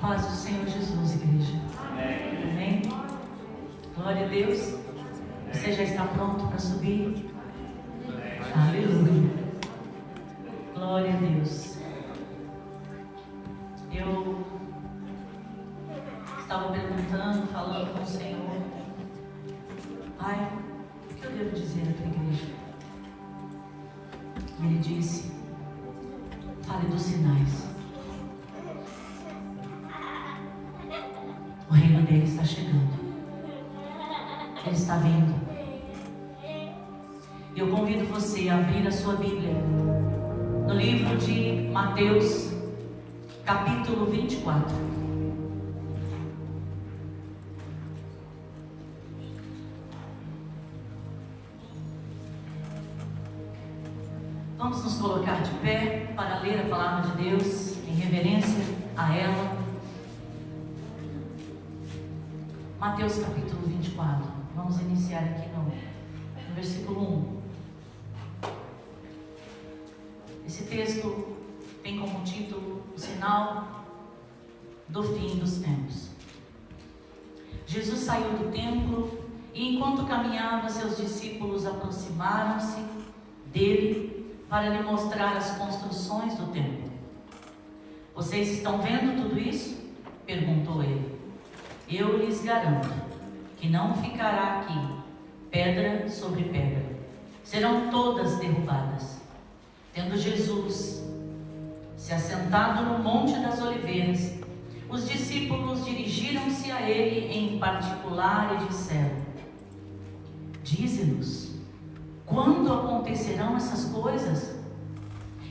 paz do Senhor Jesus, igreja. Amém? Glória a Deus. Você já está pronto para subir? Aleluia. Glória a Deus. Eu estava perguntando, falando com o Senhor: Pai, o que eu devo dizer à tua igreja? E Ele disse: fale dos sinais. O reino dele está chegando. Ele está vindo. E eu convido você a abrir a sua Bíblia no livro de Mateus, capítulo 24. Vamos nos colocar de pé para ler a palavra de Deus em reverência a ela. Mateus capítulo 24. Vamos iniciar aqui no versículo 1. Esse texto tem como título o sinal do fim dos tempos. Jesus saiu do templo e, enquanto caminhava, seus discípulos aproximaram-se dele para lhe mostrar as construções do templo. Vocês estão vendo tudo isso? Perguntou ele. Eu lhes garanto que não ficará aqui pedra sobre pedra. Serão todas derrubadas. Tendo Jesus se assentado no Monte das Oliveiras, os discípulos dirigiram-se a ele em particular e disseram: Dize-nos, quando acontecerão essas coisas?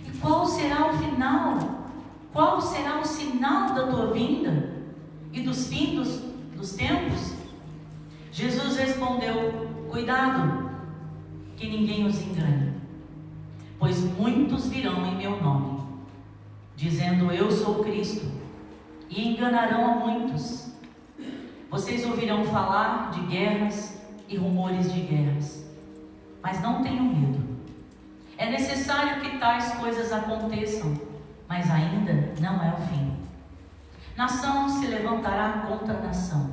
E qual será o final? Qual será o sinal da tua vinda e dos fins dos tempos? Jesus respondeu: Cuidado, que ninguém os engane, pois muitos virão em meu nome, dizendo eu sou Cristo, e enganarão a muitos. Vocês ouvirão falar de guerras e rumores de guerras, mas não tenham medo. É necessário que tais coisas aconteçam, mas ainda não é o fim. Nação se levantará contra nação,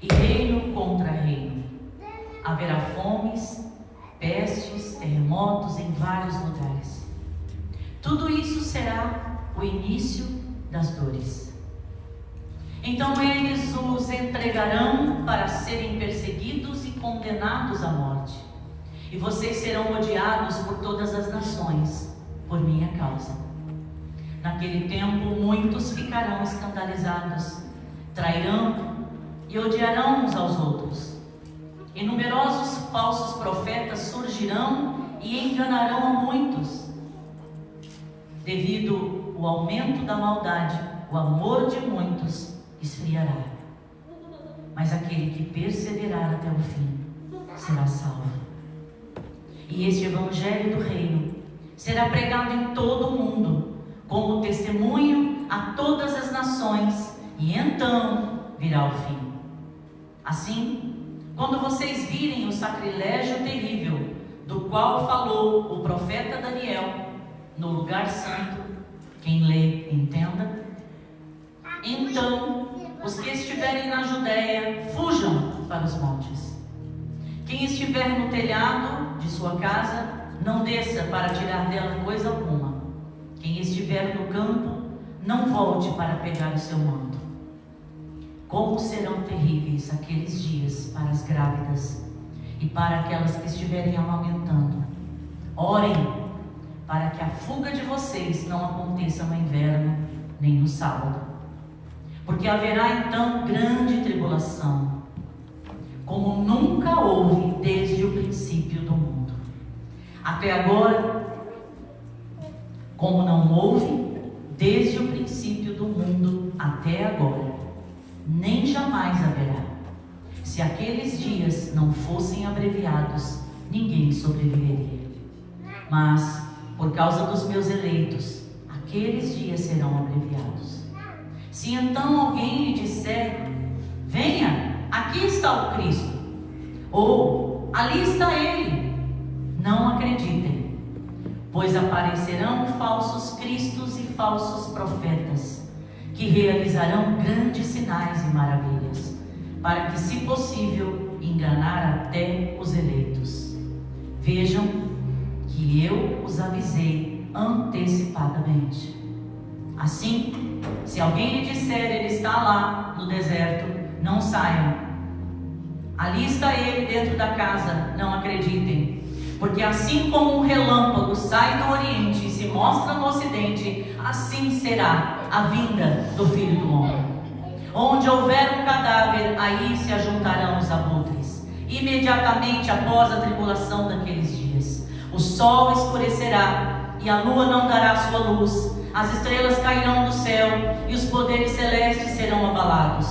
e reino contra reino. Haverá fomes, pestes, terremotos em vários lugares. Tudo isso será o início das dores. Então eles os entregarão para serem perseguidos e condenados à morte. E vocês serão odiados por todas as nações, por minha causa. Naquele tempo, muitos ficarão escandalizados, trairão e odiarão uns aos outros. E numerosos falsos profetas surgirão e enganarão a muitos. Devido ao aumento da maldade, o amor de muitos esfriará. Mas aquele que perseverar até o fim será salvo. E este evangelho do reino será pregado em todo o mundo, como testemunho a todas as nações, e então virá o fim. Assim, quando vocês virem o sacrilégio terrível, do qual falou o profeta Daniel, no lugar santo, quem lê, entenda. Então, os que estiverem na Judéia, fujam para os montes. Quem estiver no telhado de sua casa, não desça para tirar dela coisa alguma. Quem estiver no campo, não volte para pegar o seu manto. Como serão terríveis aqueles dias para as grávidas e para aquelas que estiverem amamentando. Orem para que a fuga de vocês não aconteça no inverno, nem no sábado. Porque haverá então grande tribulação, como nunca houve desde o princípio do mundo. Até agora, como não houve desde o princípio do mundo até agora, nem jamais haverá. Se aqueles dias não fossem abreviados, ninguém sobreviveria. Mas, por causa dos meus eleitos, aqueles dias serão abreviados. Se então alguém lhe disser: venha, aqui está o Cristo, ou ali está ele, não acreditem, pois aparecerão falsos cristos e falsos profetas, que que realizarão grandes sinais e maravilhas, para que, se possível, enganar até os eleitos. Vejam que eu os avisei antecipadamente. Assim, se alguém lhe disser ele está lá no deserto, não saiam. Ali está ele dentro da casa, não acreditem. Porque assim como um relâmpago sai do oriente e se mostra no ocidente, assim será a vinda do Filho do Homem. Onde houver um cadáver, aí se ajuntarão os abutres. Imediatamente após a tribulação daqueles dias, o sol escurecerá e a lua não dará sua luz. As estrelas cairão do céu e os poderes celestes serão abalados.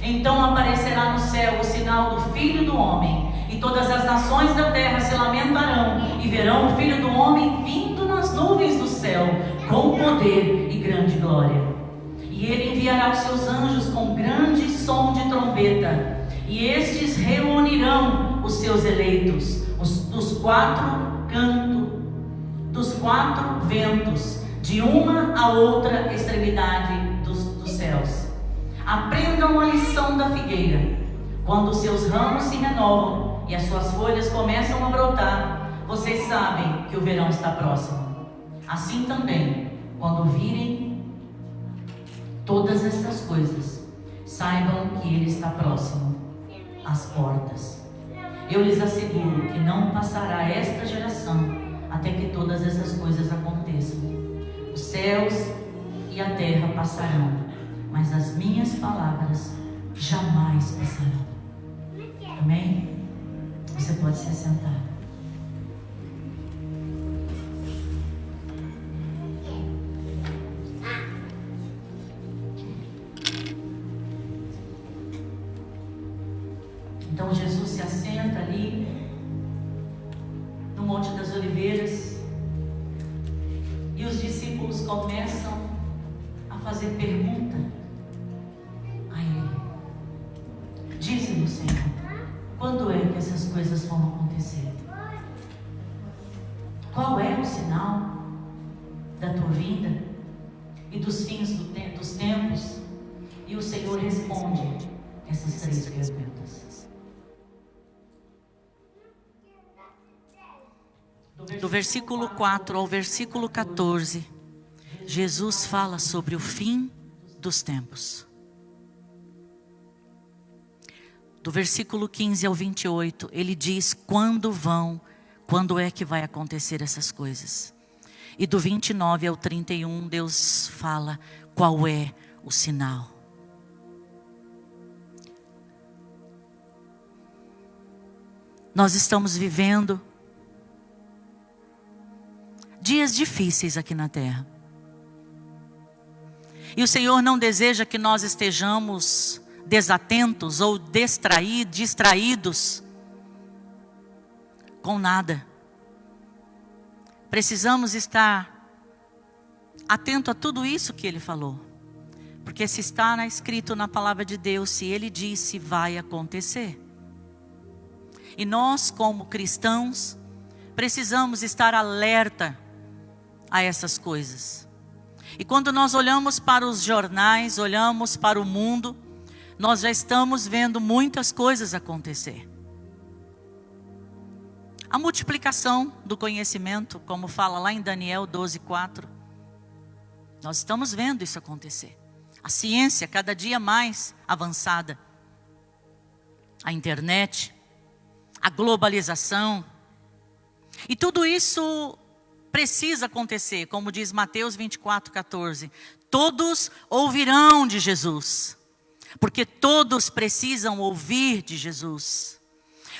Então aparecerá no céu o sinal do Filho do Homem, e todas as nações da terra se lamentarão e verão o Filho do Homem vindo nas nuvens do céu com poder e grande glória. E ele enviará os seus anjos com grande som de trombeta, e estes reunirão os seus eleitos dos quatro ventos, de uma a outra extremidade dos céus. Aprendam a lição da figueira. Quando os seus ramos se renovam e as suas folhas começam a brotar, vocês sabem que o verão está próximo. Assim também, quando virem todas estas coisas, saibam que ele está próximo, às portas. Eu lhes asseguro que não passará esta geração até que todas essas coisas aconteçam. Os céus e a terra passarão, mas as minhas palavras jamais passarão. Amém? Você pode se assentar. Então Jesus se assenta ali no Monte das Oliveiras e os discípulos começam a fazer pergunta a ele. Dize-nos, Senhor, quando é que essas coisas vão acontecer? Qual é o sinal da tua vinda e dos fins dos tempos? E o Senhor responde essas três perguntas. Do versículo 4 ao versículo 14, Jesus fala sobre o fim dos tempos. Do versículo 15 ao 28, ele diz quando é que vai acontecer essas coisas. E do 29 ao 31, Deus fala qual é o sinal. Nós estamos vivendo dias difíceis aqui na terra. E o Senhor não deseja que nós estejamos desatentos ou distraídos com nada. Precisamos estar atento a tudo isso que Ele falou. Porque se está escrito na palavra de Deus, se Ele disse, vai acontecer. E nós, como cristãos, precisamos estar alerta a essas coisas. E quando nós olhamos para os jornais, olhamos para o mundo, nós já estamos vendo muitas coisas acontecer. A multiplicação do conhecimento, como fala lá em Daniel 12:4, nós estamos vendo isso acontecer. A ciência cada dia mais avançada. A internet, a globalização. E tudo isso precisa acontecer, como diz Mateus 24:14. Todos ouvirão de Jesus, porque todos precisam ouvir de Jesus.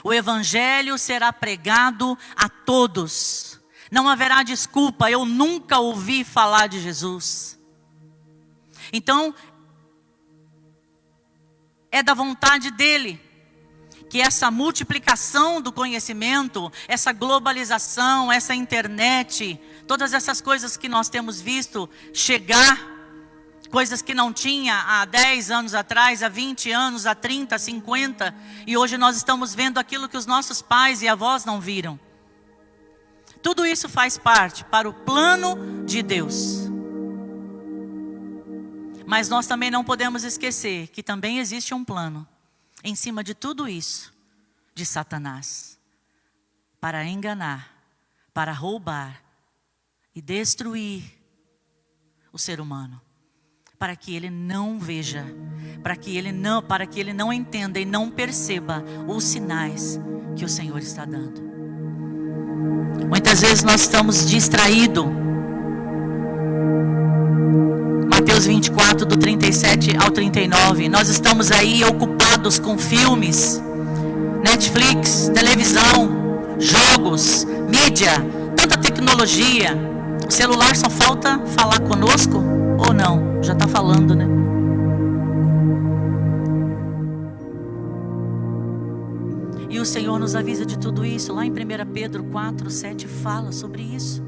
O evangelho será pregado a todos. Não haverá desculpa, eu nunca ouvi falar de Jesus. Então, é da vontade dele que essa multiplicação do conhecimento, essa globalização, essa internet, todas essas coisas que nós temos visto chegar, coisas que não tinha há 10 anos atrás, há 20 anos, há 30, 50, e hoje nós estamos vendo aquilo que os nossos pais e avós não viram. Tudo isso faz parte para o plano de Deus. Mas nós também não podemos esquecer que também existe um plano em cima de tudo isso de Satanás, para enganar, para roubar e destruir o ser humano, para que ele não veja, para que ele não entenda e não perceba os sinais que o Senhor está dando. Muitas vezes nós estamos distraídos. Mateus 24, do 37 ao 39. Nós estamos aí ocupados com filmes, Netflix, televisão, jogos, mídia, tanta tecnologia. O celular só falta falar conosco ou não? Já está falando, né? E o Senhor nos avisa de tudo isso. Lá em 1 Pedro 4, 7 fala sobre isso.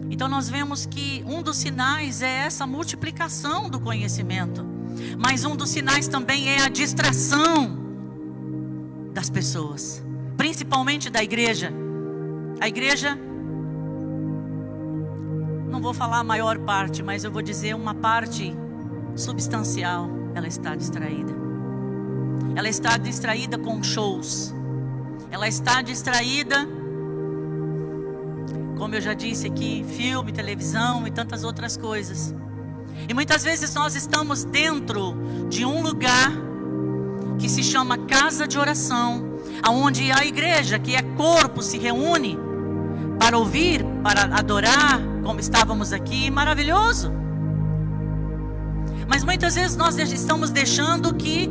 Então nós vemos que um dos sinais é essa multiplicação do conhecimento. Mas um dos sinais também é a distração das pessoas, principalmente da igreja. A igreja, não vou falar a maior parte, mas eu vou dizer uma parte substancial, ela está distraída. Ela está distraída com shows. Ela está distraída, como eu já disse aqui, filme, televisão e tantas outras coisas. E muitas vezes nós estamos dentro de um lugar que se chama casa de oração, aonde a igreja, que é corpo, se reúne para ouvir, para adorar, como estávamos aqui, maravilhoso. Mas muitas vezes nós estamos deixando que,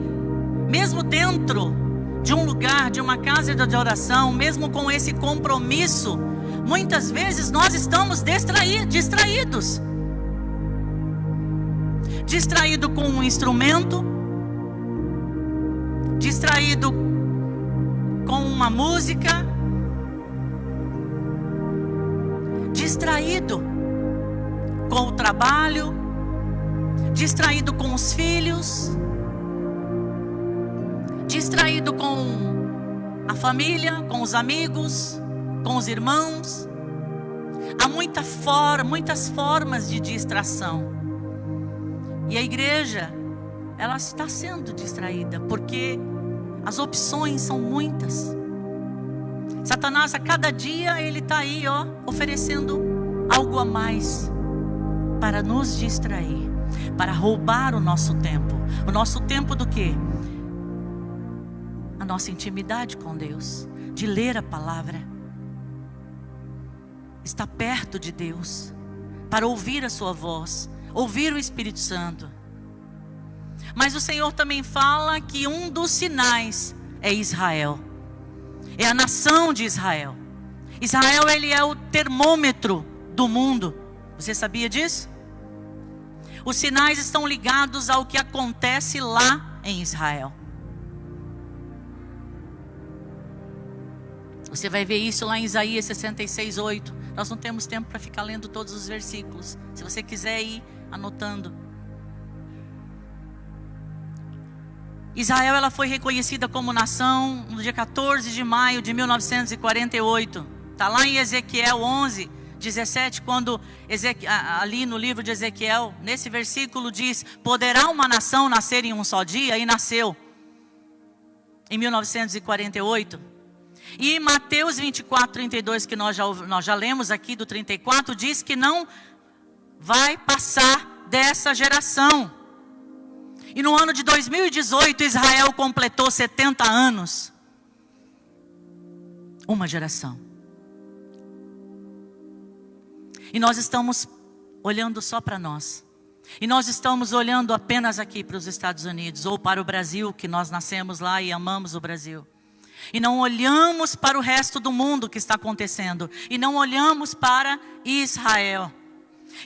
mesmo dentro de um lugar, de uma casa de oração, mesmo com esse compromisso, muitas vezes nós estamos distraídos. Distraído com um instrumento, distraído com uma música, distraído com o trabalho, distraído com os filhos, distraído com a família, com os amigos, com os irmãos. Há muitas formas de distração. E a igreja, ela está sendo distraída, porque as opções são muitas. Satanás, a cada dia, ele está aí, oferecendo algo a mais para nos distrair, para roubar o nosso tempo. O nosso tempo do quê? A nossa intimidade com Deus, de ler a palavra, estar perto de Deus, para ouvir a sua voz, ouvir o Espírito Santo. Mas o Senhor também fala que um dos sinais é Israel, é a nação de Israel. Israel, ele é o termômetro do mundo. Você sabia disso? Os sinais estão ligados ao que acontece lá em Israel. Você vai ver isso lá em Isaías 66, 8. Nós não temos tempo para ficar lendo todos os versículos. Se você quiser ir anotando. Israel, ela foi reconhecida como nação no dia 14 de maio de 1948. Está lá em Ezequiel 11, 17, quando ali no livro de Ezequiel, nesse versículo diz: poderá uma nação nascer em um só dia? E nasceu em 1948. E em Mateus 24, 32, que nós já lemos aqui do 34, diz que não vai passar dessa geração. E no ano de 2018, Israel completou 70 anos. Uma geração. E nós estamos olhando só para nós. E nós estamos olhando apenas aqui para os Estados Unidos, ou para o Brasil, que nós nascemos lá e amamos o Brasil. E não olhamos para o resto do mundo que está acontecendo. E não olhamos para Israel.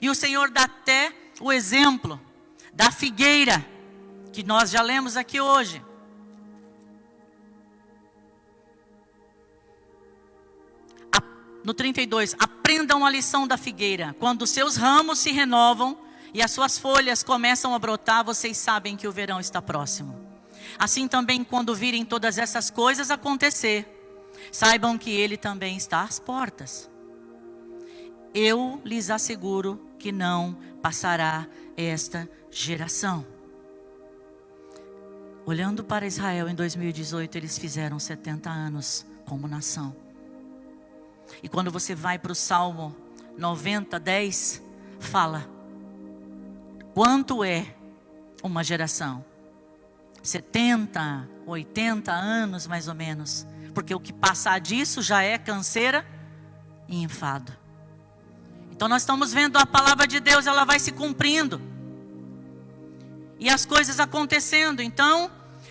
E o Senhor dá até o exemplo da figueira, que nós já lemos aqui hoje. No 32, aprendam a lição da figueira. Quando seus ramos se renovam e as suas folhas começam a brotar, vocês sabem que o verão está próximo. Assim também, quando virem todas essas coisas acontecer, saibam que ele também está às portas. eu lhes asseguro que não passará esta geração. Olhando para Israel em 2018, eles fizeram 70 anos como nação. E quando você vai para o Salmo 90:10, fala quanto é uma geração. 70, 80 anos mais ou menos. Porque o que passar disso já é canseira e enfado. Então nós estamos vendo a palavra de Deus, ela vai se cumprindo. E as coisas acontecendo. Então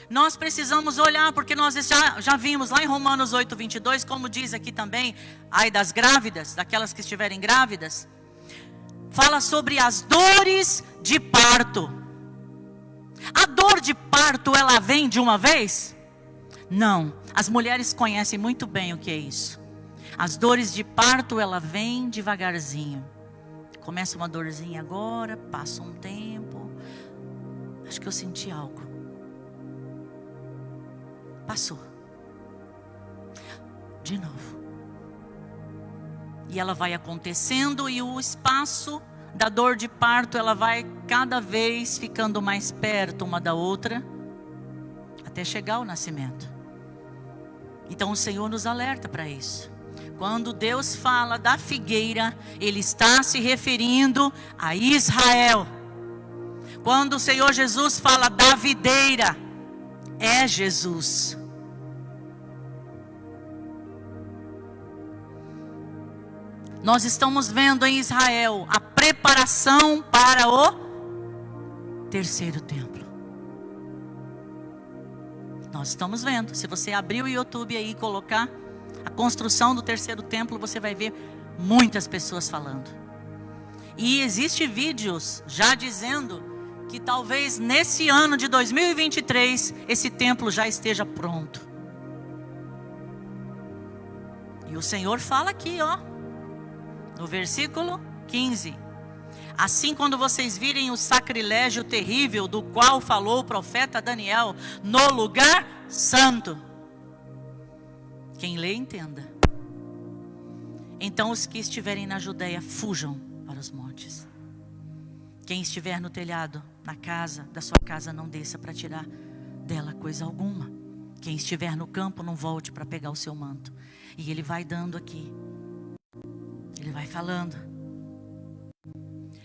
nós precisamos olhar, porque nós já vimos lá em Romanos 8:22, como diz aqui também, ai das grávidas, daquelas que estiverem grávidas, fala sobre as dores de parto. A dor de parto, ela vem de uma vez? Não, as mulheres conhecem muito bem o que é isso. As dores de parto, ela vem devagarzinho. Começa uma dorzinha agora, passa um tempo. Acho que eu senti algo. Passou. De novo. E ela vai acontecendo e o espaço da dor de parto, ela vai cada vez ficando mais perto uma da outra, até chegar ao nascimento. Então o Senhor nos alerta para isso. Quando Deus fala da figueira, Ele está se referindo a Israel. Quando o Senhor Jesus fala da videira, é Jesus. Nós estamos vendo em Israel a preparação para o terceiro templo. Nós estamos vendo. Se você abrir o YouTube aí e colocar a construção do terceiro templo, você vai ver muitas pessoas falando. E existem vídeos já dizendo que talvez nesse ano de 2023 esse templo já esteja pronto. E o Senhor fala aqui, ó, no versículo 15: assim, quando vocês virem o sacrilégio terrível do qual falou o profeta Daniel no lugar santo. Quem lê, entenda. Então os que estiverem na Judeia fujam para os montes. Quem estiver no telhado, na casa, da sua casa, não desça para tirar dela coisa alguma. Quem estiver no campo, não volte para pegar o seu manto. E ele vai dando aqui. Ele vai falando.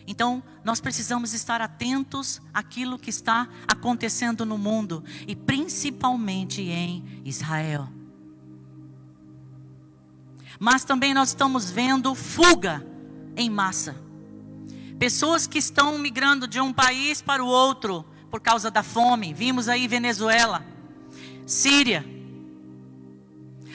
Então, nós precisamos estar atentos àquilo que está acontecendo no mundo. E principalmente em Israel. Mas também nós estamos vendo fuga em massa. Pessoas que estão migrando de um país para o outro por causa da fome. Vimos aí Venezuela, Síria.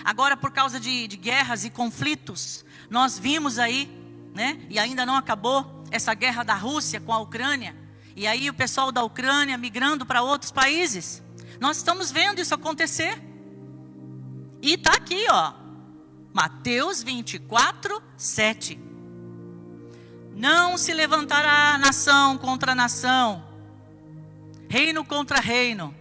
Agora por causa de guerras e conflitos. Nós vimos aí, né? E ainda não acabou essa guerra da Rússia com a Ucrânia. E aí o pessoal da Ucrânia migrando para outros países. Nós estamos vendo isso acontecer. E está aqui, ó. Mateus 24:7. Não se levantará nação contra nação, reino contra reino.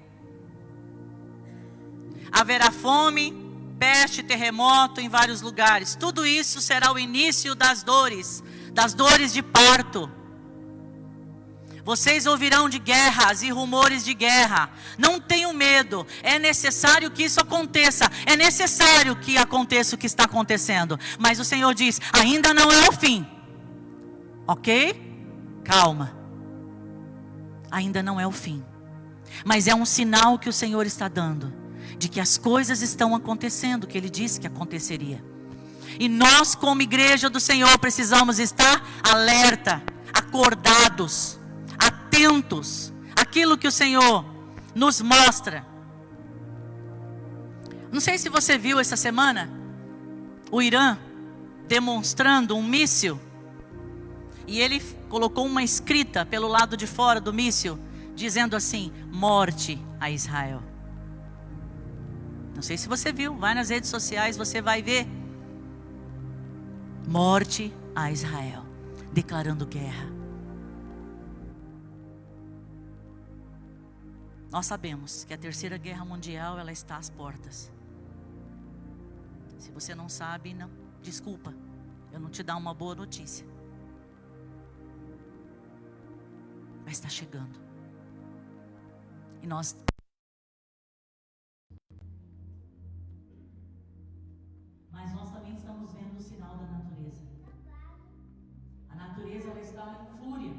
Haverá fome, peste, terremoto em vários lugares. Tudo isso será o início das dores de parto. Vocês ouvirão de guerras e rumores de guerra. Não tenham medo. É necessário que isso aconteça. É necessário que aconteça o que está acontecendo. Mas o Senhor diz, ainda não é o fim. Ok? Calma. Ainda não é o fim. Mas é um sinal que o Senhor está dando. De que as coisas estão acontecendo. Que Ele disse que aconteceria. E nós como igreja do Senhor precisamos estar alerta. Acordados. Atentos àquilo que o Senhor nos mostra. Não sei se você viu essa semana o Irã demonstrando um míssil e ele colocou uma escrita pelo lado de fora do míssil dizendo assim: morte a Israel. Não sei se você viu, vai nas redes sociais, você vai ver. Morte a Israel, declarando guerra. Nós sabemos que a terceira guerra mundial, ela está às portas. Se você não sabe, não, desculpa. eu não te dar uma boa notícia. Mas está chegando. E nós... Mas nós também estamos vendo o sinal da natureza. A natureza, ela está em fúria,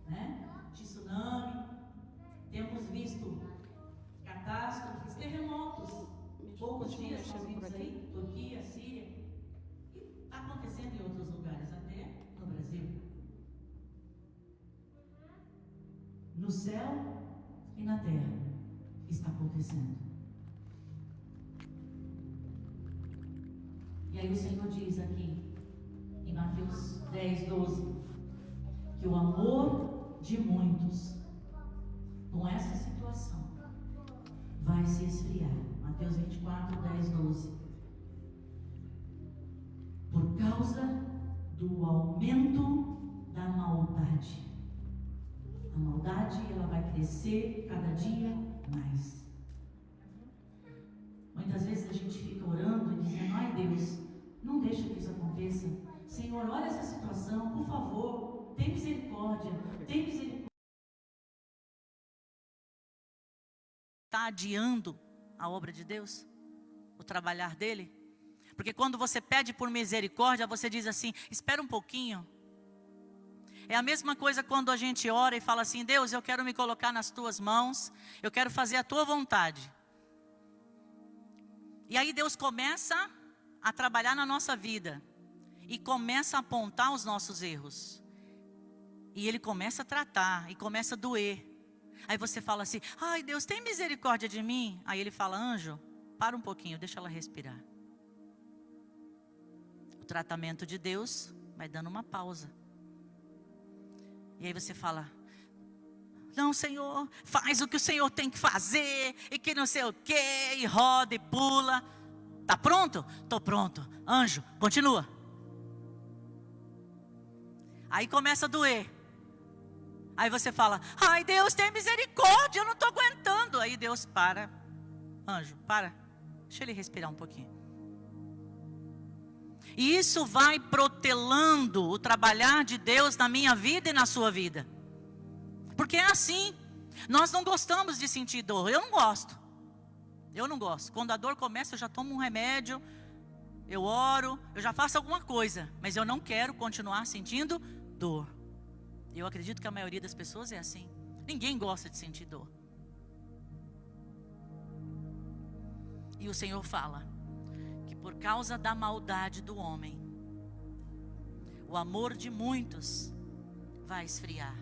né? Tsunami. Temos visto catástrofes, terremotos. Poucos dias nós vimos aí, Turquia, Síria. E está acontecendo em outros lugares, até no Brasil. No céu e na terra está acontecendo. E aí o Senhor diz aqui, em Mateus 10, 12, que o amor de muitos, com essa situação, vai se esfriar. Mateus 24, 10, 12. Por causa do aumento da maldade. A maldade, ela vai crescer cada dia mais. Muitas vezes a gente fica orando e dizendo: ai Deus, não deixa que isso aconteça. Senhor, olha essa situação, por favor, tem misericórdia, tem misericórdia. Está adiando a obra de Deus, o trabalhar dele? Porque quando você pede por misericórdia, você diz assim: espera um pouquinho. É a mesma coisa quando a gente ora e fala assim: Deus, eu quero me colocar nas tuas mãos, eu quero fazer a tua vontade. E aí Deus começa a trabalhar na nossa vida e começa a apontar os nossos erros. E Ele começa a tratar e começa a doer. Aí você fala assim: ai Deus, tem misericórdia de mim? Aí Ele fala: anjo, para um pouquinho, deixa ela respirar. O tratamento de Deus vai dando uma pausa. E aí você fala: não Senhor, faz o que o Senhor tem que fazer, e que não sei o que, e roda e pula. Tá pronto? Tô pronto. Anjo, continua. Aí começa a doer. Aí você fala: ai Deus, tem misericórdia, eu não estou aguentando. Aí Deus para. Anjo, para, deixa ele respirar um pouquinho. E isso vai protelando o trabalhar de Deus na minha vida e na sua vida. Porque é assim. Nós não gostamos de sentir dor. Eu não gosto. Eu não gosto. Quando a dor começa, eu já tomo um remédio, eu oro, eu já faço alguma coisa. Mas eu não quero continuar sentindo dor. Eu acredito que a maioria das pessoas é assim. Ninguém gosta de sentir dor. E o Senhor fala que por causa da maldade do homem, o amor de muitos vai esfriar.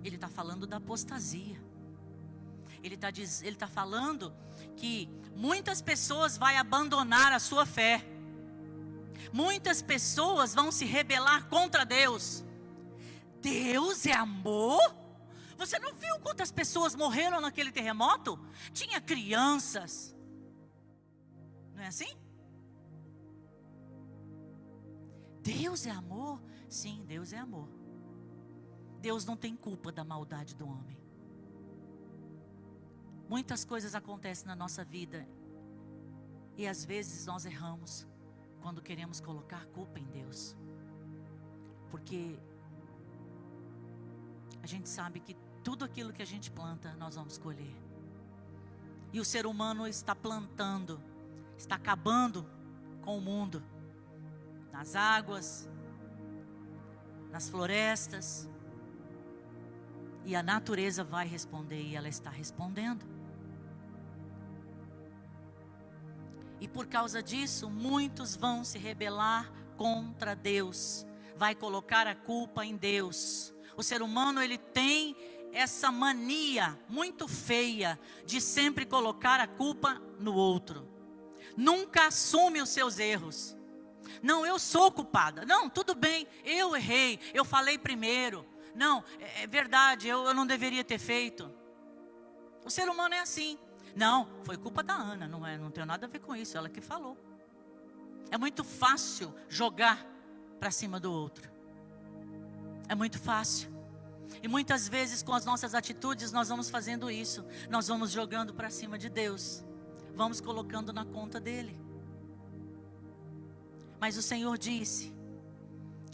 Ele está falando da apostasia. Ele está falando que muitas pessoas vão abandonar a sua fé. Muitas pessoas vão se rebelar contra Deus. Deus é amor? Você não viu quantas pessoas morreram naquele terremoto? Tinha crianças. Não é assim? Deus é amor? Sim, Deus é amor. Deus não tem culpa da maldade do homem. Muitas coisas acontecem na nossa vida e às vezes nós erramos quando queremos colocar culpa em Deus. Porque a gente sabe que tudo aquilo que a gente planta, nós vamos colher. E o ser humano está plantando, está acabando com o mundo. Nas águas, nas florestas. E a natureza vai responder, e ela está respondendo. E por causa disso, muitos vão se rebelar contra Deus. Vai colocar a culpa em Deus. O ser humano, ele tem essa mania muito feia de sempre colocar a culpa no outro. Nunca assume os seus erros. Não, eu sou culpada. Não, tudo bem, eu errei, eu falei primeiro. Não, é verdade, eu não deveria ter feito. O ser humano é assim. Não, foi culpa da Ana, não tem nada a ver com isso, ela que falou. É muito fácil jogar para cima do outro. É muito fácil. E muitas vezes com as nossas atitudes nós vamos fazendo isso. Nós vamos jogando para cima de Deus. Vamos colocando na conta dele. Mas o Senhor disse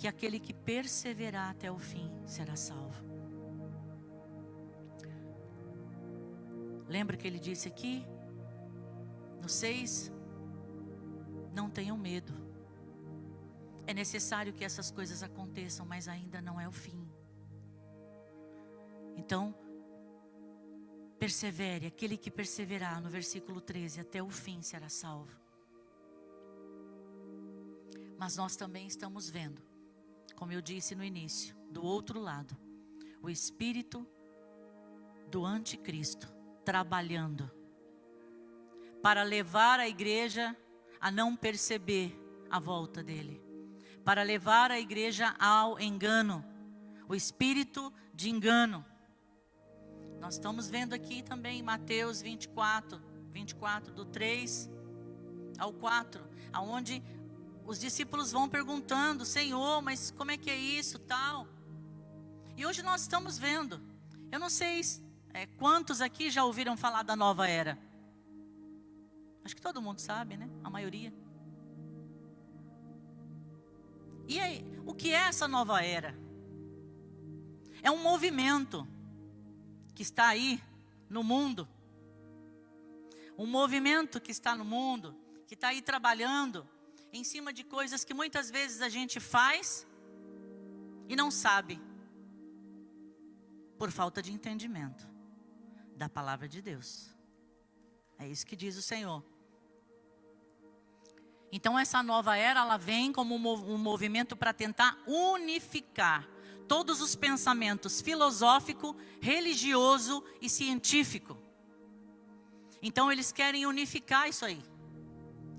que aquele que perseverar até o fim será salvo. Lembra que ele disse aqui, no 6, não tenham medo. É necessário que essas coisas aconteçam, mas ainda não é o fim. Então, persevere, aquele que perseverar, no versículo 13, até o fim será salvo. Mas nós também estamos vendo, como eu disse no início, do outro lado, o espírito do anticristo trabalhando para levar a igreja a não perceber a volta dele, para levar a igreja ao engano, o espírito de engano. Nós estamos vendo aqui também em Mateus 24, do 3 ao 4, aonde os discípulos vão perguntando, Senhor, mas como é que é isso, tal? E hoje nós estamos vendo, eu não sei quantos aqui já ouviram falar da nova era. Acho que todo mundo sabe, né? A maioria. E aí, o que é essa nova era? É um movimento que está aí no mundo. Um movimento que está no mundo, que está aí trabalhando em cima de coisas que muitas vezes a gente faz e não sabe, por falta de entendimento da palavra de Deus. É isso que diz o Senhor. Então essa nova era, ela vem como um movimento para tentar unificar todos os pensamentos filosófico, religioso e científico. Então eles querem unificar isso aí.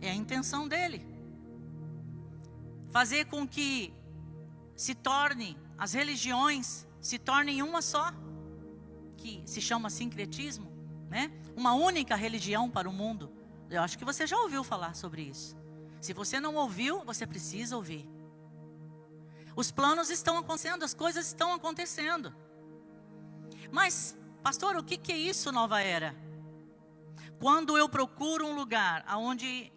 É a intenção dele. Fazer com que as religiões se tornem uma só, que se chama sincretismo, né? Uma única religião para o mundo. Eu acho que você já ouviu falar sobre isso. Se você não ouviu, você precisa ouvir. Os planos estão acontecendo, as coisas estão acontecendo. Mas, pastor, o que é isso, nova era? Quando eu procuro um lugar onde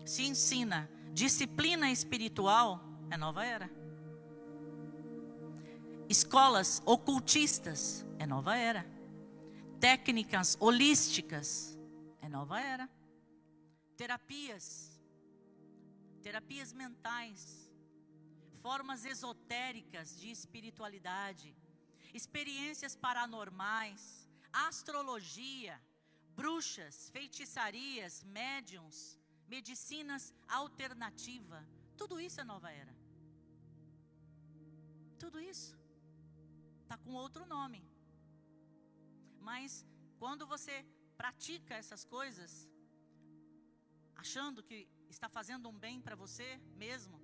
se ensina disciplina espiritual, é nova era. Escolas ocultistas, é nova era. Técnicas holísticas, é nova era. Terapias mentais, formas esotéricas de espiritualidade, experiências paranormais, astrologia, bruxas, feitiçarias, médiuns, medicinas alternativa, tudo isso é nova era. Tudo isso está com outro nome. Mas quando você pratica essas coisas, achando que está fazendo um bem para você mesmo,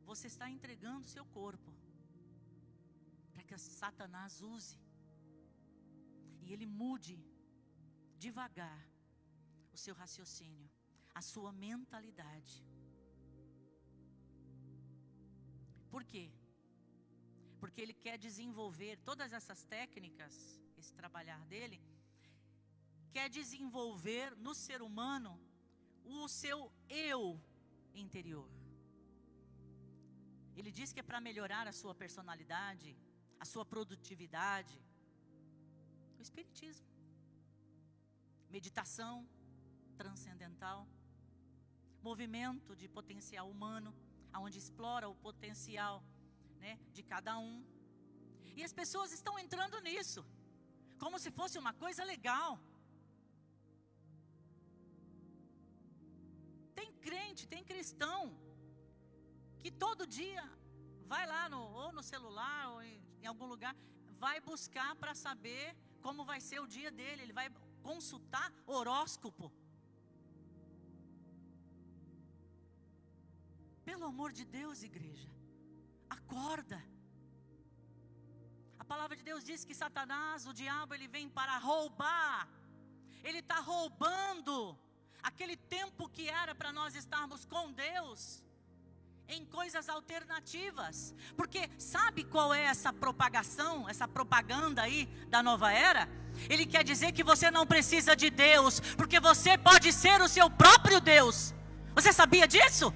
você está entregando seu corpo para que Satanás use e ele mude devagar o seu raciocínio, a sua mentalidade. Por quê? Porque ele quer desenvolver todas essas técnicas, esse trabalhar dele, quer desenvolver no ser humano o seu eu interior. Ele diz que é para melhorar a sua personalidade, a sua produtividade. O espiritismo, meditação transcendental, movimento de potencial humano, onde explora o potencial, né, de cada um. E as pessoas estão entrando nisso como se fosse uma coisa legal. Tem crente, tem cristão que todo dia vai lá ou no celular ou em algum lugar, vai buscar para saber como vai ser o dia dele. Ele vai consultar horóscopo. Pelo amor de Deus, igreja, acorda. A palavra de Deus diz que Satanás, o diabo, ele vem para roubar. Ele está roubando aquele tempo que era para nós estarmos com Deus em coisas alternativas. Porque sabe qual é essa propagação, essa propaganda aí da nova era? Ele quer dizer que você não precisa de Deus, porque você pode ser o seu próprio Deus. Você sabia disso?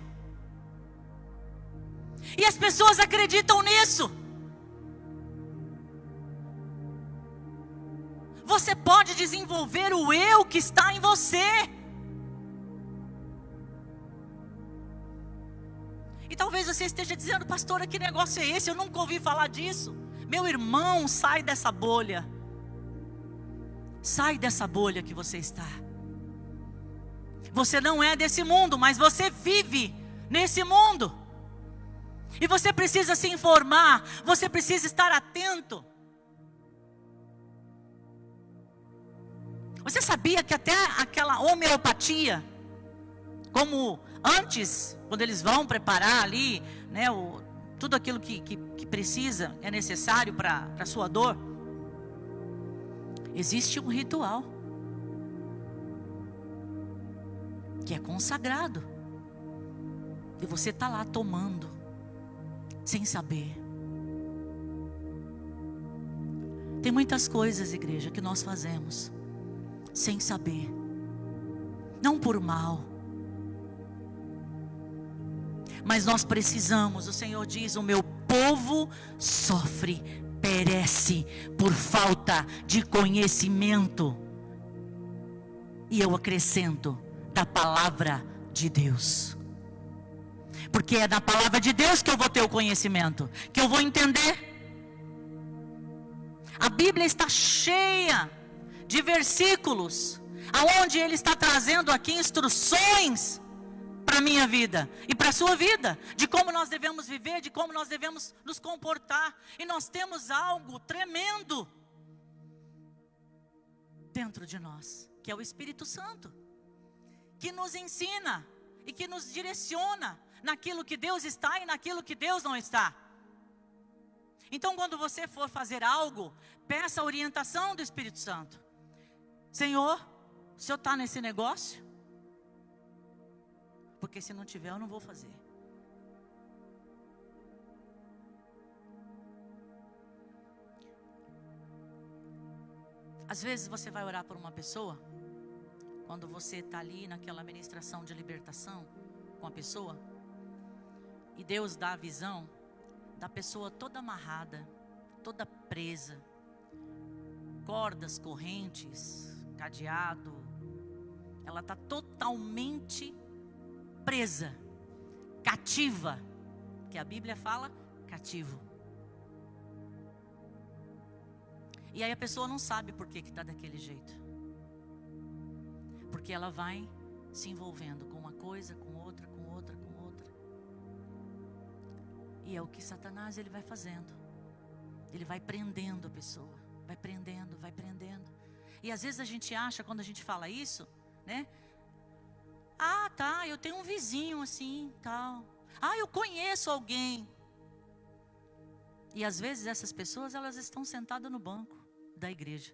E as pessoas acreditam nisso. Você pode desenvolver o eu que está em você. E talvez você esteja dizendo: pastora, que negócio é esse? Eu nunca ouvi falar disso. Meu irmão, sai dessa bolha. Sai dessa bolha que você está. Você não é desse mundo, mas você vive nesse mundo. E você precisa se informar, você precisa estar atento. Você sabia que até aquela homeopatia, como antes, quando eles vão preparar ali, né, tudo aquilo que precisa, é necessário para a sua dor, existe um ritual que é consagrado, e você está lá tomando, sem saber. Tem muitas coisas, igreja, que nós fazemos sem saber, não por mal, mas nós precisamos. O Senhor diz: o meu povo sofre, perece por falta de conhecimento. E eu acrescento: da palavra de Deus. Porque é da palavra de Deus que eu vou ter o conhecimento, que eu vou entender. A Bíblia está cheia de versículos, aonde Ele está trazendo aqui instruções para a minha vida e para a sua vida, de como nós devemos viver, de como nós devemos nos comportar. E nós temos algo tremendo dentro de nós, que é o Espírito Santo, que nos ensina e que nos direciona naquilo que Deus está e naquilo que Deus não está. Então, quando você for fazer algo, peça a orientação do Espírito Santo. Senhor, o Senhor está nesse negócio? Porque se não tiver, eu não vou fazer. Às vezes você vai orar por uma pessoa, quando você está ali naquela ministração de libertação com a pessoa, e Deus dá a visão da pessoa toda amarrada, toda presa, cordas, correntes, cadeado, ela está totalmente presa, cativa, que a Bíblia fala cativo. E aí a pessoa não sabe por que está daquele jeito, porque ela vai se envolvendo com uma coisa, com outra, com outra, com outra. E é o que Satanás ele vai fazendo. Ele vai prendendo a pessoa, vai prendendo, vai prendendo. E às vezes a gente acha, quando a gente fala isso, né? Ah, tá, eu tenho um vizinho assim, tal. Ah, eu conheço alguém. E às vezes essas pessoas, elas estão sentadas no banco da igreja,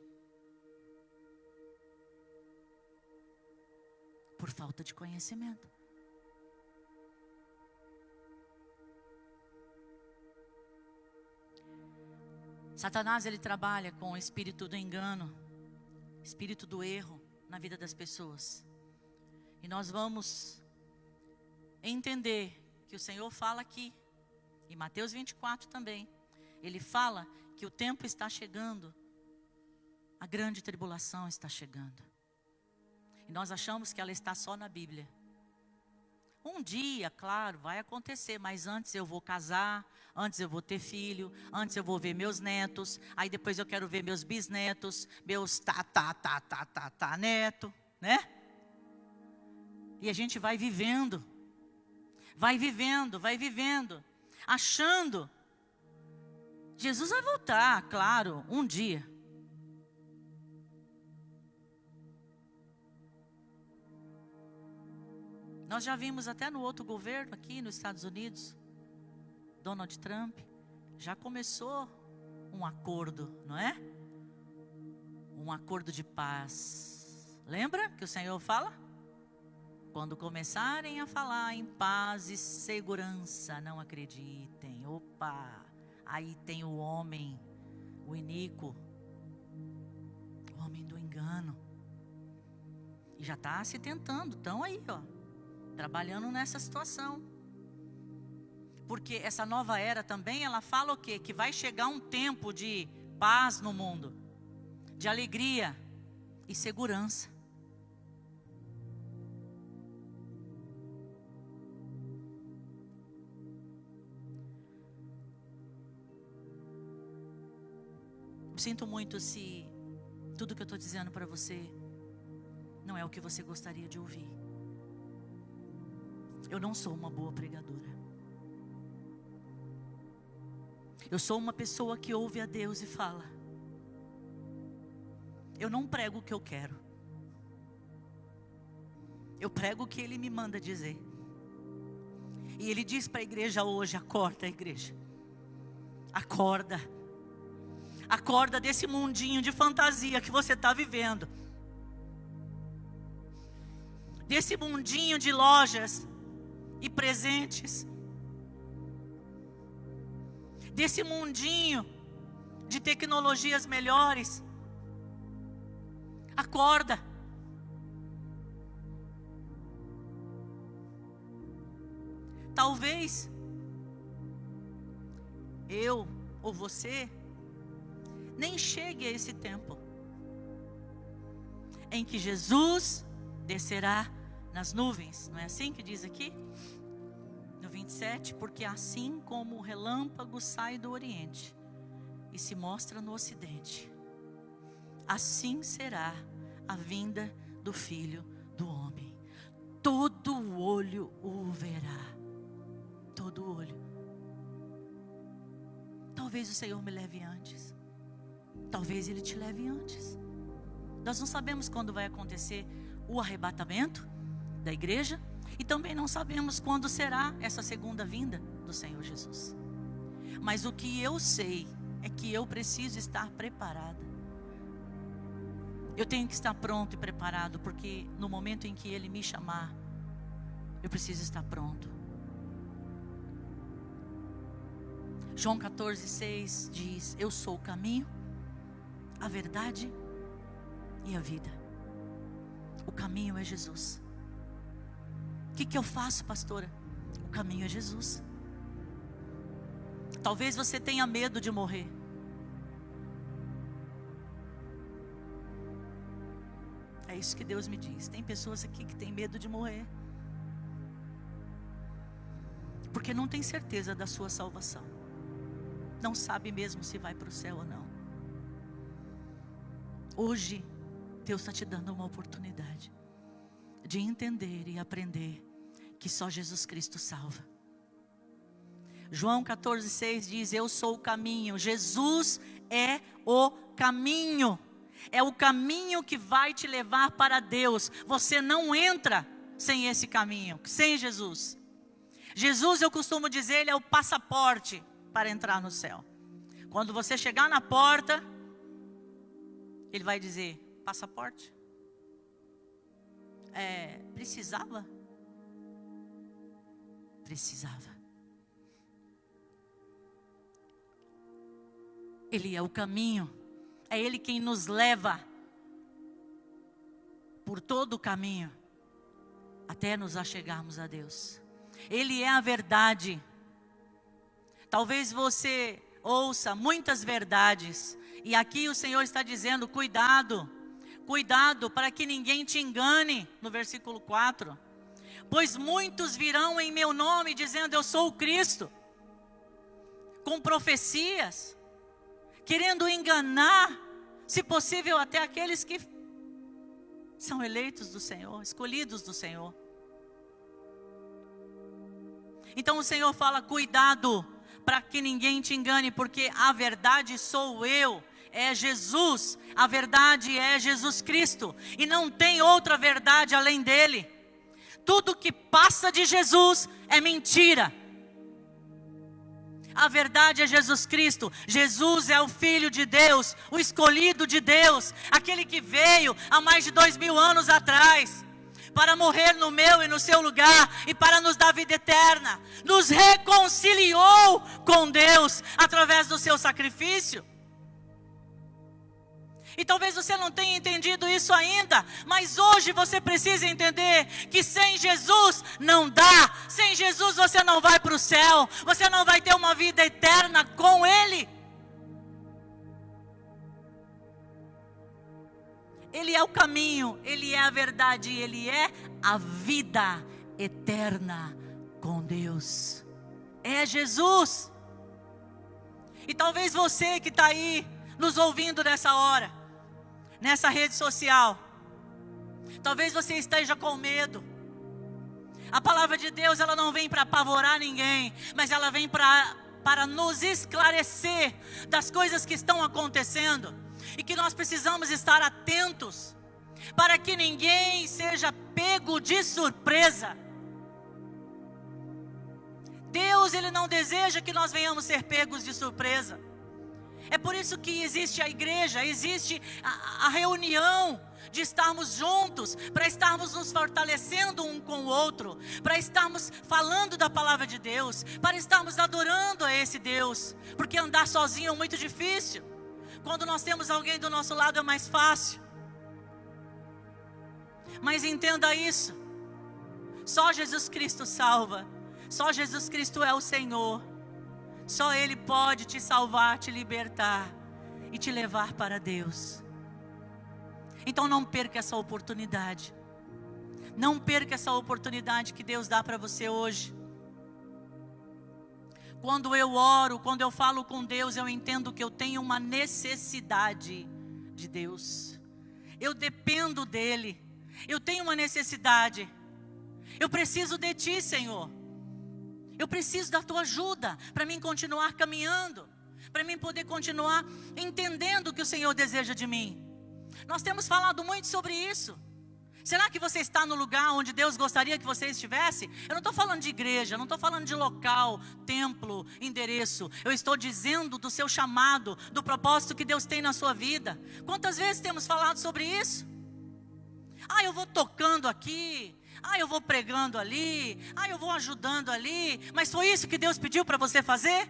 por falta de conhecimento. Satanás, ele trabalha com o espírito do engano, espírito do erro na vida das pessoas. E nós vamos entender que o Senhor fala aqui, em Mateus 24 também, Ele fala que o tempo está chegando, a grande tribulação está chegando. E nós achamos que ela está só na Bíblia. Um dia, claro, vai acontecer, mas antes eu vou casar, antes eu vou ter filho, antes eu vou ver meus netos, aí depois eu quero ver meus bisnetos, meus neto, né? E a gente vai vivendo, achando, Jesus vai voltar, claro, um dia. Nós já vimos até no outro governo aqui nos Estados Unidos, Donald Trump, já começou um acordo, não é? Um acordo de paz. Lembra que o Senhor fala? Quando começarem a falar em paz e segurança, não acreditem. Opa, aí tem o homem, o iníquo, o homem do engano. E já está se tentando, estão aí, ó, trabalhando nessa situação. Porque essa nova era também, ela fala o quê? Que vai chegar um tempo de paz no mundo, de alegria e segurança. Sinto muito se tudo que eu estou dizendo para você não é o que você gostaria de ouvir. Eu não sou uma boa pregadora. Eu sou uma pessoa que ouve a Deus e fala. Eu não prego o que eu quero. Eu prego o que Ele me manda dizer. E Ele diz para a igreja hoje: acorda, igreja. Acorda. Acorda desse mundinho de fantasia que você está vivendo. Desse mundinho de lojas e presentes. Desse mundinho de tecnologias melhores. Acorda. Talvez eu ou você nem chegue a esse tempo em que Jesus descerá nas nuvens. Não é assim que diz aqui? No 27, porque assim como o relâmpago sai do oriente e se mostra no ocidente, assim será a vinda do Filho do Homem. Todo olho o verá. Todo olho. Talvez o Senhor me leve antes. Talvez Ele te leve antes. Nós não sabemos quando vai acontecer o arrebatamento da igreja. E também não sabemos quando será essa segunda vinda do Senhor Jesus. Mas o que eu sei é que eu preciso estar preparada. Eu tenho que estar pronto e preparado, porque no momento em que Ele me chamar, eu preciso estar pronto. João 14:6 diz: eu sou o caminho, a verdade e a vida. O caminho é Jesus. O que eu faço, pastora? O caminho é Jesus. Talvez você tenha medo de morrer. É isso que Deus me diz. Tem pessoas aqui que têm medo de morrer, porque não tem certeza da sua salvação. Não sabe mesmo se vai para o céu ou não. Hoje, Deus está te dando uma oportunidade de entender e aprender que só Jesus Cristo salva. João 14:6 diz: eu sou o caminho. Jesus é o caminho. É o caminho que vai te levar para Deus. Você não entra sem esse caminho, sem Jesus. Jesus, eu costumo dizer, Ele é o passaporte para entrar no céu. Quando você chegar na porta, Ele vai dizer: passaporte? Precisava? Precisava. Ele é o caminho. É Ele quem nos leva por todo o caminho até nos achegarmos a Deus. Ele é a verdade. Talvez você ouça muitas verdades, e aqui o Senhor está dizendo: cuidado, cuidado para que ninguém te engane, no versículo 4. Pois muitos virão em meu nome dizendo: eu sou o Cristo, com profecias, querendo enganar, se possível até aqueles que são eleitos do Senhor, escolhidos do Senhor. Então o Senhor fala: cuidado para que ninguém te engane, porque a verdade sou eu, é Jesus. A verdade é Jesus Cristo, e não tem outra verdade além dele. Tudo que passa de Jesus é mentira. A verdade é Jesus Cristo. Jesus é o Filho de Deus, o escolhido de Deus, aquele que veio há mais de 2000 anos atrás para morrer no meu e no seu lugar e para nos dar vida eterna. Nos reconciliou com Deus através do seu sacrifício. E talvez você não tenha entendido isso ainda, mas hoje você precisa entender que sem Jesus não dá. Sem Jesus você não vai para o céu, você não vai ter uma vida eterna com Ele. Ele é o caminho, Ele é a verdade, Ele é a vida eterna com Deus. É Jesus. E talvez você que está aí nos ouvindo nessa hora, nessa rede social, talvez você esteja com medo. A palavra de Deus, ela não vem para apavorar ninguém, mas ela vem para nos esclarecer das coisas que estão acontecendo. E que nós precisamos estar atentos, para que ninguém seja pego de surpresa. Deus, Ele não deseja que nós venhamos ser pegos de surpresa. É por isso que existe a igreja, existe a reunião de estarmos juntos, para estarmos nos fortalecendo um com o outro, para estarmos falando da palavra de Deus, para estarmos adorando a esse Deus, porque andar sozinho é muito difícil. Quando nós temos alguém do nosso lado é mais fácil. Mas entenda isso, só Jesus Cristo salva, só Jesus Cristo é o Senhor. Só Ele pode te salvar, te libertar e te levar para Deus. Então não perca essa oportunidade. Não perca essa oportunidade que Deus dá para você hoje. Quando eu oro, quando eu falo com Deus, eu entendo que eu tenho uma necessidade de Deus. Eu dependo dEle. Eu tenho uma necessidade. Eu preciso de Ti, Senhor. Eu preciso da Tua ajuda para mim continuar caminhando, para mim poder continuar entendendo o que o Senhor deseja de mim. Nós temos falado muito sobre isso. Será que você está no lugar onde Deus gostaria que você estivesse? Eu não estou falando de igreja, não estou falando de local, templo, endereço. Eu estou dizendo do seu chamado, do propósito que Deus tem na sua vida. Quantas vezes temos falado sobre isso? Eu vou tocando aqui, eu vou pregando ali, eu vou ajudando ali. Mas foi isso que Deus pediu para você fazer?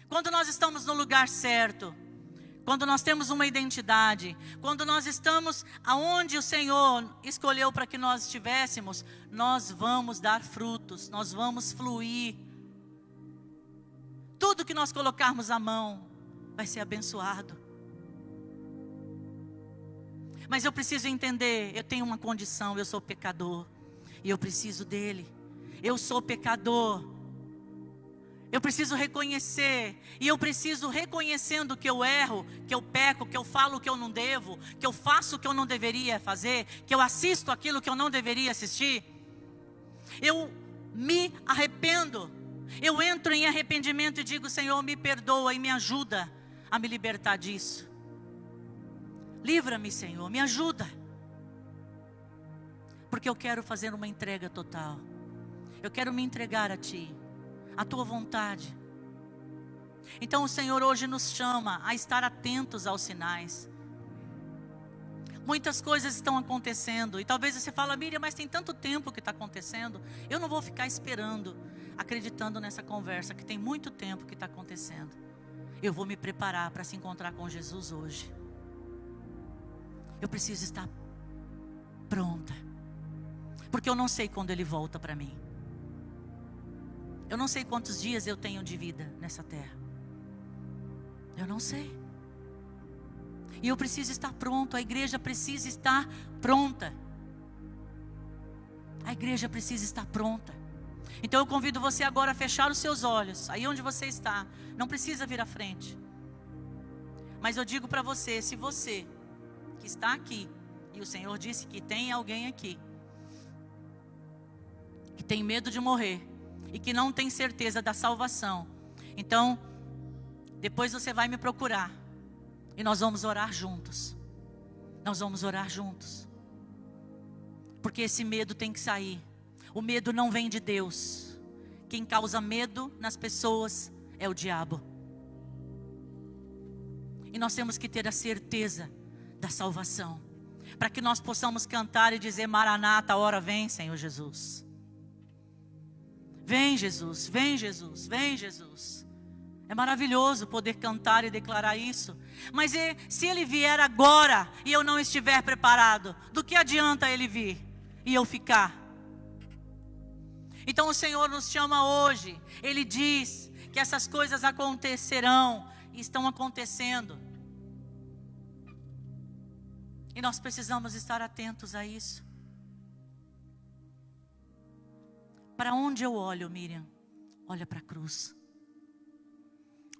Quando nós estamos no lugar certo, quando nós temos uma identidade, quando nós estamos aonde o Senhor escolheu para que nós estivéssemos, nós vamos dar frutos, nós vamos fluir. Tudo que nós colocarmos a mão vai ser abençoado. Mas eu preciso entender, eu tenho uma condição, eu sou pecador, e eu preciso dEle. Eu sou pecador. Eu preciso reconhecer, e eu preciso reconhecendo que eu erro, que eu peco, que eu falo o que eu não devo, que eu faço o que eu não deveria fazer, que eu assisto aquilo que eu não deveria assistir. Eu me arrependo, eu entro em arrependimento e digo: Senhor, me perdoa e me ajuda a me libertar disso. Livra-me, Senhor, me ajuda, porque eu quero fazer uma entrega total. Eu quero me entregar a Ti, a Tua vontade. Então o Senhor hoje nos chama a estar atentos aos sinais. Muitas coisas estão acontecendo, e talvez você fale: Miriam, mas tem tanto tempo que está acontecendo. Eu não vou ficar esperando, acreditando nessa conversa que tem muito tempo que está acontecendo. Eu vou me preparar para se encontrar com Jesus hoje. Eu preciso estar pronta, porque eu não sei quando Ele volta para mim. Eu não sei quantos dias eu tenho de vida nessa terra. Eu não sei. E eu preciso estar pronto. A igreja precisa estar pronta. A igreja precisa estar pronta. Então eu convido você agora a fechar os seus olhos, aí onde você está. Não precisa vir à frente. Mas eu digo para você, se você que está aqui, e o Senhor disse que tem alguém aqui que tem medo de morrer e que não tem certeza da salvação, então depois você vai me procurar e nós vamos orar juntos. Nós vamos orar juntos, porque esse medo tem que sair. O medo não vem de Deus. Quem causa medo nas pessoas é o diabo. E nós temos que ter a certeza da salvação, para que nós possamos cantar e dizer: Maranata, a hora vem, Senhor Jesus. Vem Jesus, vem Jesus, vem Jesus. É maravilhoso poder cantar e declarar isso. Mas se ele vier agora e eu não estiver preparado, do que adianta ele vir e eu ficar? Então o Senhor nos chama hoje. Ele diz que essas coisas acontecerão e estão acontecendo. E nós precisamos estar atentos a isso. Para onde eu olho, Miriam? Olha para a cruz.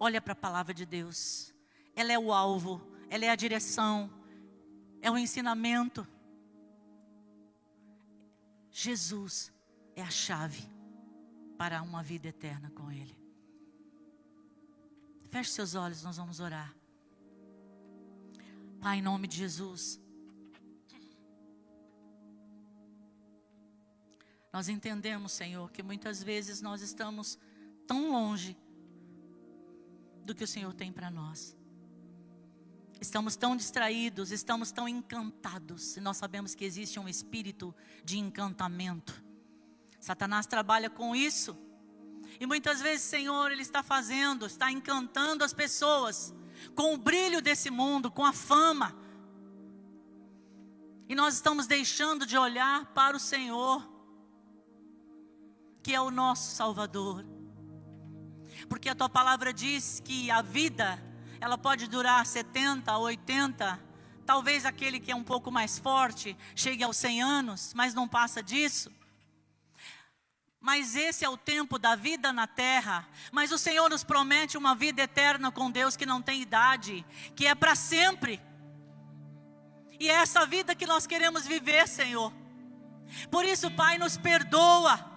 Olha para a palavra de Deus. Ela é o alvo, ela é a direção, é o ensinamento. Jesus é a chave para uma vida eterna com Ele. Feche seus olhos, nós vamos orar. Pai, em nome de Jesus, nós entendemos, Senhor, que muitas vezes nós estamos tão longe do que o Senhor tem para nós. Estamos tão distraídos, estamos tão encantados, e nós sabemos que existe um espírito de encantamento. Satanás trabalha com isso, e muitas vezes, Senhor, Ele está encantando as pessoas, com o brilho desse mundo, com a fama, e nós estamos deixando de olhar para o Senhor, que é o nosso Salvador. Porque a tua palavra diz que a vida, ela pode durar 70, 80, talvez aquele que é um pouco mais forte chegue aos 100 anos, mas não passa disso. Mas esse é o tempo da vida na terra. Mas o Senhor nos promete uma vida eterna com Deus que não tem idade, que é para sempre. E é essa vida que nós queremos viver, Senhor. Por isso, Pai, nos perdoa.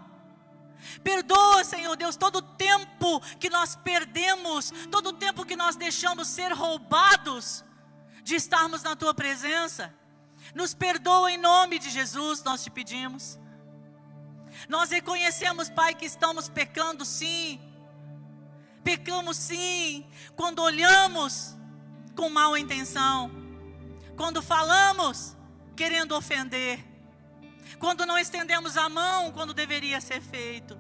Perdoa, Senhor Deus, todo o tempo que nós perdemos, todo o tempo que nós deixamos ser roubados de estarmos na Tua presença. Nos perdoa em nome de Jesus, nós te pedimos. Nós reconhecemos, Pai, que estamos pecando sim. Pecamos sim, quando olhamos com mal intenção, quando falamos querendo ofender, quando não estendemos a mão quando deveria ser feito.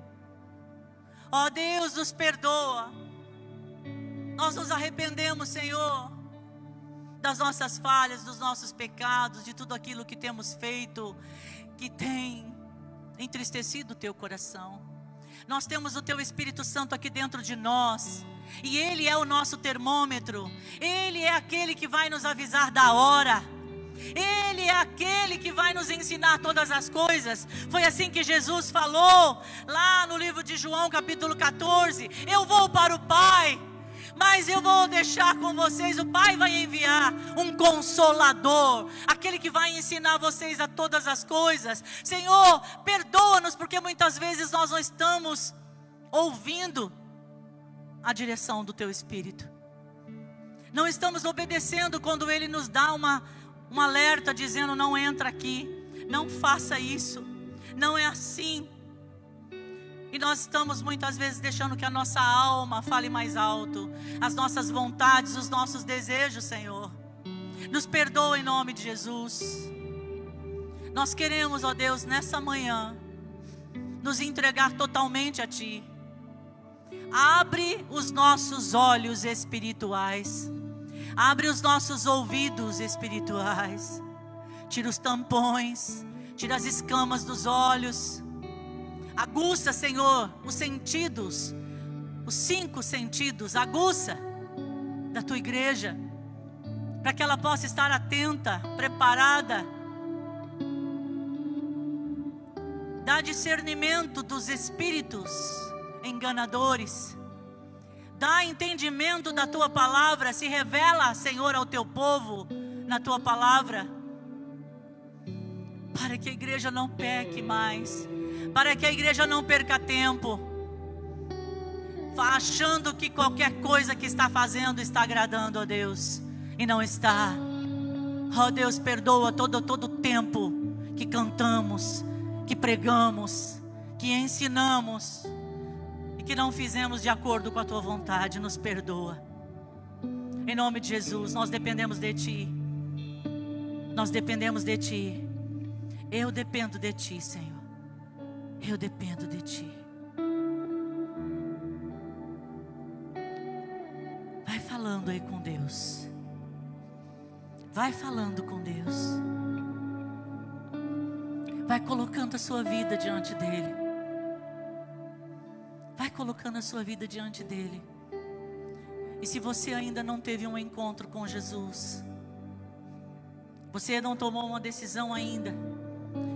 Ó Deus, nos perdoa. Nós nos arrependemos, Senhor, das nossas falhas, dos nossos pecados, de tudo aquilo que temos feito, que tem entristecido o teu coração. Nós temos o teu Espírito Santo aqui dentro de nós, e Ele é o nosso termômetro. Ele é aquele que vai nos avisar da hora. Ele é aquele que vai nos ensinar todas as coisas. Foi assim que Jesus falou lá no livro de João capítulo 14. Eu vou para o Pai, mas eu vou deixar com vocês. O Pai vai enviar um Consolador, aquele que vai ensinar vocês a todas as coisas. Senhor, perdoa-nos, porque muitas vezes nós não estamos ouvindo a direção do Teu Espírito. Não estamos obedecendo quando Ele nos dá um alerta dizendo: não entra aqui, não faça isso, não é assim. E nós estamos muitas vezes deixando que a nossa alma fale mais alto, as nossas vontades, os nossos desejos, Senhor. Nos perdoa em nome de Jesus. Nós queremos, ó Deus, nessa manhã, nos entregar totalmente a Ti. Abre os nossos olhos espirituais. Abre os nossos ouvidos espirituais. Tira os tampões, tira as escamas dos olhos. Aguça, Senhor, os sentidos, os 5 sentidos, aguça da Tua igreja, para que ela possa estar atenta, preparada. Dá discernimento dos espíritos enganadores. Dá entendimento da Tua palavra. Se revela, Senhor, ao Teu povo na Tua palavra, para que a igreja não peque mais, para que a igreja não perca tempo, achando que qualquer coisa que está fazendo está agradando a Deus, e não está. Ó Deus, perdoa todo o tempo que cantamos, que pregamos, que ensinamos, e que não fizemos de acordo com a Tua vontade. Nos perdoa. Em nome de Jesus, nós dependemos de Ti. Nós dependemos de Ti. Eu dependo de Ti, Senhor. Eu dependo de Ti. falando aí com Deus. Vai falando com Deus. Vai colocando a sua vida diante dEle. Vai colocando a sua vida diante dEle. E se você ainda não teve um encontro com Jesus, você não tomou uma decisão ainda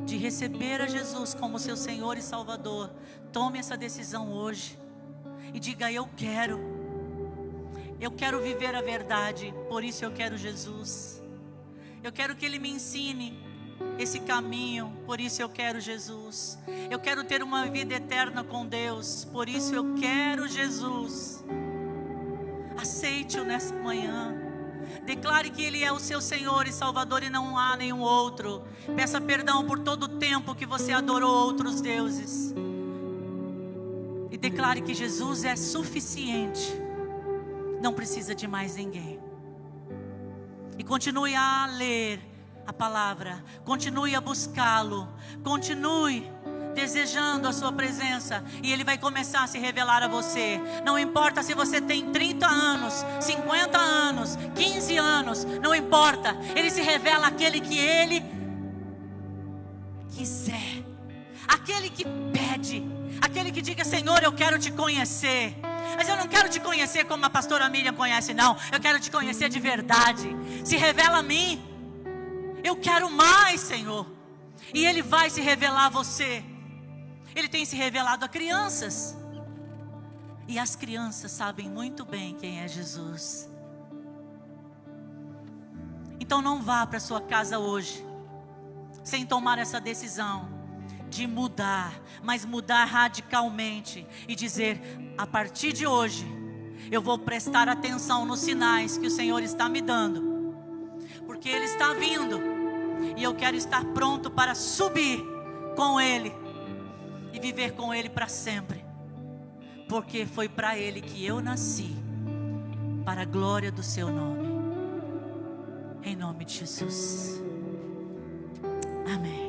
de receber a Jesus como seu Senhor e Salvador, tome essa decisão hoje e diga: eu quero viver a verdade, por isso eu quero Jesus. Eu quero que Ele me ensine esse caminho, por isso eu quero Jesus. Eu quero ter uma vida eterna com Deus, por isso eu quero Jesus. Aceite-o nessa manhã. Declare que Ele é o seu Senhor e Salvador e não há nenhum outro. Peça perdão por todo o tempo que você adorou outros deuses. E declare que Jesus é suficiente. Não precisa de mais ninguém. E continue a ler a palavra. Continue a buscá-lo. Continue desejando a sua presença, e Ele vai começar a se revelar a você. Não importa se você tem 30 anos, 50 anos, 15 anos, não importa. Ele se revela àquele que Ele quiser, aquele que pede, aquele que diga: Senhor, eu quero te conhecer. Mas eu não quero te conhecer como a pastora Miriam conhece, não. Eu quero te conhecer de verdade. Se revela a mim. Eu quero mais, Senhor. E Ele vai se revelar a você. Ele tem se revelado a crianças. E as crianças sabem muito bem quem é Jesus. Então não vá para sua casa hoje sem tomar essa decisão de mudar, mas mudar radicalmente e dizer: a partir de hoje eu vou prestar atenção nos sinais que o Senhor está me dando, porque Ele está vindo e eu quero estar pronto para subir com Ele e viver com Ele para sempre, porque foi para Ele que eu nasci, para a glória do Seu nome. Em nome de Jesus. Amém.